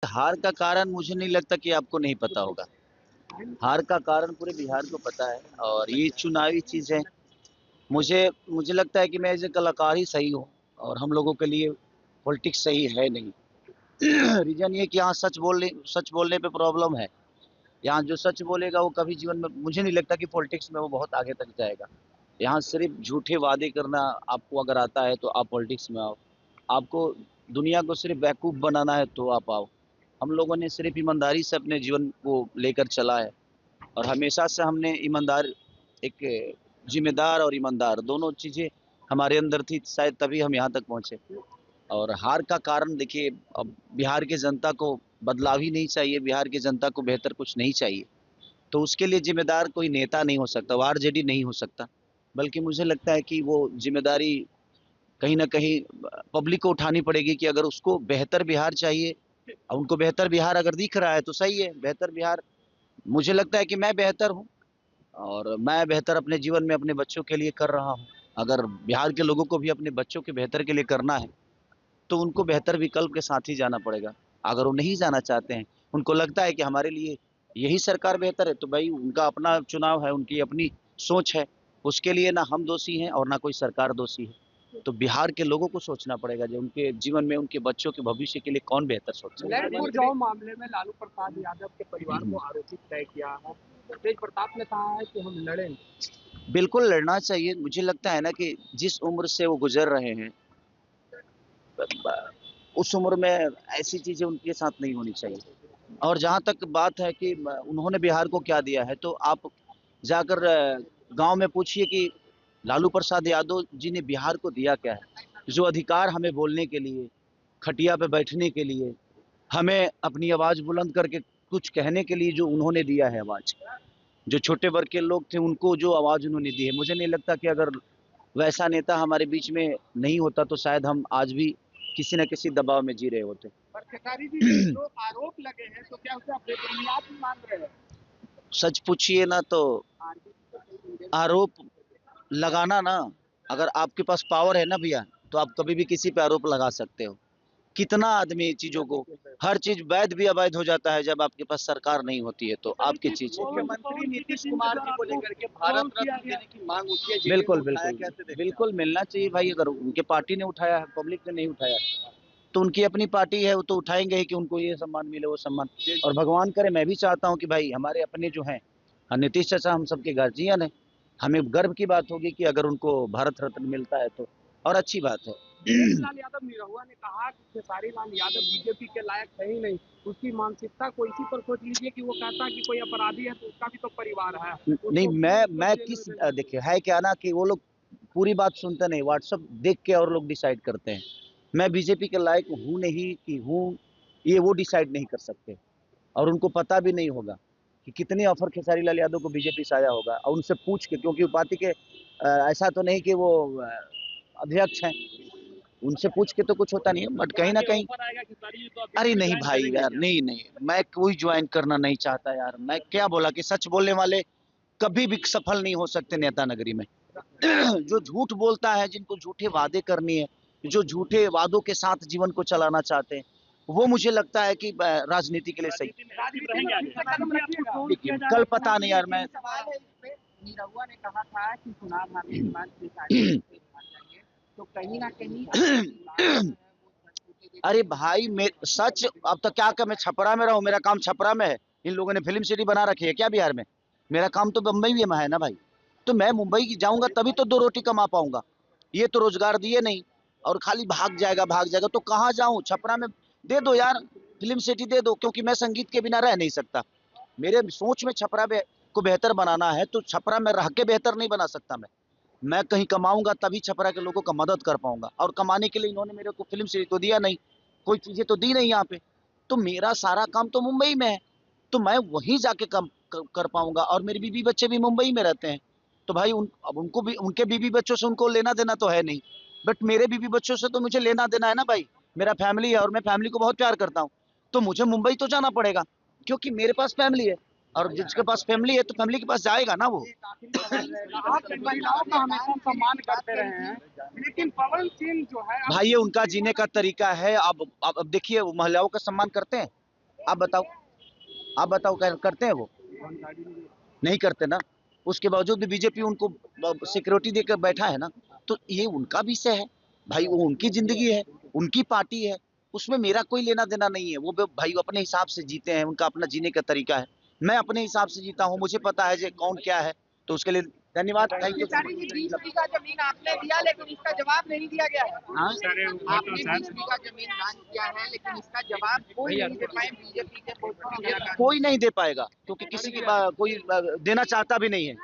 हार का कारण मुझे नहीं लगता कि आपको नहीं पता होगा। हार का कारण पूरे बिहार को पता है और ये चुनावी चीज़ है। मुझे मुझे लगता है कि मैं एज़ ए कलाकार ही सही हूँ और हम लोगों के लिए पॉलिटिक्स सही है नहीं। रीज़न ये कि यहाँ सच बोलने पे प्रॉब्लम है। यहाँ जो सच बोलेगा वो कभी जीवन में मुझे नहीं लगता कि पॉलिटिक्स में वो बहुत आगे तक जाएगा। यहाँ सिर्फ़ झूठे वादे करना आपको अगर आता है तो आप पॉलिटिक्स में आओ। आपको दुनिया को सिर्फ़ बेवकूफ़ बनाना है तो आप आओ। हम लोगों ने सिर्फ़ ईमानदारी से अपने जीवन को लेकर चला है और हमेशा से हमने एक ज़िम्मेदार और ईमानदार दोनों चीज़ें हमारे अंदर थी, शायद तभी हम यहाँ तक पहुँचे। और हार का कारण देखिए, अब बिहार की जनता को बदलाव ही नहीं चाहिए, बिहार की जनता को बेहतर कुछ नहीं चाहिए। तो उसके लिए ज़िम्मेदार कोई नेता नहीं हो सकता, वो आरजेडी नहीं हो सकता। बल्कि मुझे लगता है कि वो ज़िम्मेदारी कहीं न कहीं पब्लिक को उठानी पड़ेगी कि अगर उसको बेहतर बिहार चाहिए, उनको बेहतर बिहार अगर दिख रहा है तो सही है, बेहतर बिहार मुझे लगता है कि मैं बेहतर हूँ और मैं बेहतर अपने जीवन में अपने बच्चों के लिए कर रहा हूँ। अगर बिहार के लोगों को भी अपने बच्चों के बेहतर के लिए करना है, तो उनको बेहतर विकल्प के साथ ही जाना पड़ेगा। अगर वो नहीं जाना चाहते हैं, उनको लगता है कि हमारे लिए यही सरकार बेहतर है, तो भाई उनका अपना चुनाव है, उनकी अपनी सोच है। उसके लिए ना हम दोषी हैं और ना कोई सरकार दोषी है। तो बिहार के लोगों को सोचना पड़ेगा जो उनके जीवन में उनके बच्चों के भविष्य के लिए कौन बेहतर सोच सकता है। ललितपुर जाओ मामले में लालू प्रसाद यादव के परिवार को आरोपित तय किया है। तेज प्रताप ने कहा है कि हम लड़ेंगे। बिल्कुल लड़ना चाहिए। मुझे लगता है ना कि जिस उम्र से वो गुजर रहे हैं, उस उम्र में ऐसी चीज़ें उनके साथ नहीं होनी चाहिए। और जहाँ तक बात है कि उन्होंने बिहार को क्या दिया है, तो आप जाकर गाँव में पूछिए कि लालू प्रसाद यादव जी ने बिहार को दिया क्या है? जो अधिकार हमें बोलने के लिए, खटिया पे बैठने के लिए, हमें अपनी आवाज़ बुलंद करके कुछ कहने के लिए जो उन्होंने दिया है आवाज़, जो छोटे वर्ग के लोग थे उनको जो आवाज़ उन्होंने दी है, मुझे नहीं लगता कि अगर वैसा नेता हमारे बीच में नहीं होता तो शायद हम आज भी किसी न किसी दबाव में जी रहे होते। पर खेसारी जी जो आरोप लगे हैं तो क्या उसे आप बेबुनियाद मान रहे हैं? सच पूछिए ना तो आरोप लगाना ना, अगर आपके पास पावर है ना भैया, तो आप कभी भी किसी पे आरोप लगा सकते हो। कितना आदमी चीज़ों को हर चीज़ वैध भी अवैध हो जाता है जब आपके पास सरकार नहीं होती है, तो आपकी चीज़ है। मुख्यमंत्री नीतीश कुमार जी को लेकर के भारत रत्न देने की मांग उठी है। बिल्कुल, बिल्कुल। बिल्कुल मिलना चाहिए भाई, अगर उनके पार्टी ने उठाया है, पब्लिक ने नहीं उठाया है, तो उनकी अपनी पार्टी है, वो तो उठाएँगे ही कि उनको ये सम्मान मिले, वो सम्मान। और भगवान करे मैं भी चाहता हूँ कि भाई हमारे अपने जो हैं नीतीश चाचा हम सबके गार्जियन हैं। हमें गर्व की बात होगी कि अगर उनको भारत रत्न मिलता है तो, और अच्छी बात है। दिनेश लाल यादव निरहुआ ने कहा कि खेसारी लाल यादव बीजेपी के लायक है ही नहीं। उसकी मानसिकता को इसी पर सोच लीजिए कि वो कहता है कि कोई अपराधी है तो उसका भी तो परिवार है। नहीं, मैं किस देखिए है क्या ना कि वो लोग पूरी बात सुनते नहीं, व्हाट्सएप देख के और लोग डिसाइड करते हैं। मैं बीजेपी के लायक हूँ नहीं कि हूँ, ये वो डिसाइड नहीं कर सकते और उनको पता भी नहीं होगा कि कितने ऑफर खेसारी लाल यादव को बीजेपी से आया होगा, और उनसे पूछ के, क्योंकि वो पार्टी के ऐसा तो नहीं कि वो अध्यक्ष हैं, उनसे पूछ के तो कुछ होता नहीं है, बट कहीं ना कहीं अरे नहीं भाई यार, नहीं नहीं, मैं कोई ज्वाइन करना नहीं चाहता यार। मैं क्या बोला कि सच बोलने वाले कभी भी सफल नहीं हो सकते नेता नगरी में। जो झूठ बोलता है, जिनको झूठे वादे करनी है, जो झूठे वादों के साथ जीवन को चलाना चाहते हैं, वो मुझे लगता है कि राजनीति के लिए सही। देखिए कल पता नहीं यार, मैं निरहुआ ने कहा था कि चुनाव हारने के बाद तो कहीं ना कहीं अरे भाई सच, अब तो क्या मैं छपरा में रहूं, मेरा काम छपरा में है। इन लोगों ने फिल्म सिटी बना रखी है क्या बिहार में? मेरा काम तो बम्बई में है ना भाई। तो मैं मुंबई जाऊंगा तभी तो दो रोटी कमा पाऊंगा। ये तो रोजगार दिए नहीं और खाली भाग जाएगा, तो कहाँ जाऊं? छपरा में दे दो यार, फिल्म सिटी दे दो, क्योंकि मैं संगीत के बिना रह नहीं सकता। मेरे सोच में छपरा को बेहतर बनाना है, तो छपरा में रह के बेहतर नहीं बना सकता मैं कहीं कमाऊंगा तभी छपरा के लोगों का मदद कर पाऊंगा, और कमाने के लिए इन्होंने मेरे को फिल्म सीरीज तो दिया नहीं, कोई चीजें तो दी नहीं यहाँ पे। तो मेरा सारा काम तो मुंबई में है, तो मैं वहीं जाके काम कर पाऊंगा, और मेरे बीवी बच्चे भी मुंबई में रहते हैं। तो भाई अब उनको भी, उनके बीवी बच्चों से उनको लेना देना तो है नहीं, बट मेरे बीवी बच्चों से तो मुझे लेना देना है ना भाई। मेरा फैमिली है और मैं फैमिली को बहुत प्यार करता हूँ, तो मुझे मुंबई तो जाना पड़ेगा, क्योंकि मेरे पास फैमिली है, और जिसके पास फैमिली है तो फैमिली के पास जाएगा ना वो। आप महिलाओं का हमेशा सम्मान करते रहे हैं, लेकिन पवन सिंह जो है भाई ये उनका जीने का तरीका है। अब देखिए वो महिलाओं का सम्मान करते हैं, आप बताओ करते हैं वो? नहीं करते ना। उसके बावजूद भी बीजेपी उनको सिक्योरिटी देकर बैठा है ना। तो ये उनका विषय है भाई, वो उनकी जिंदगी है, उनकी पार्टी है, उसमें मेरा कोई लेना देना नहीं है। वो भाई अपने हिसाब से जीते हैं, उनका अपना जीने का तरीका है। मैं अपने हिसाब से जीता हूँ, मुझे पता है जो कौन क्या है। तो उसके लिए धन्यवाद, thank you so Khesari ji 20 बीघा जमीन आपने दिया लेकिन इसका जवाब नहीं दिया गया है। मच। आपने 20 बीघा जमीन दान किया है लेकिन इसका जवाब कोई नहीं दे पाए बीजेपी के कोई नहीं दे पाएगा, क्योंकि किसी की कोई देना चाहता भी नहीं है।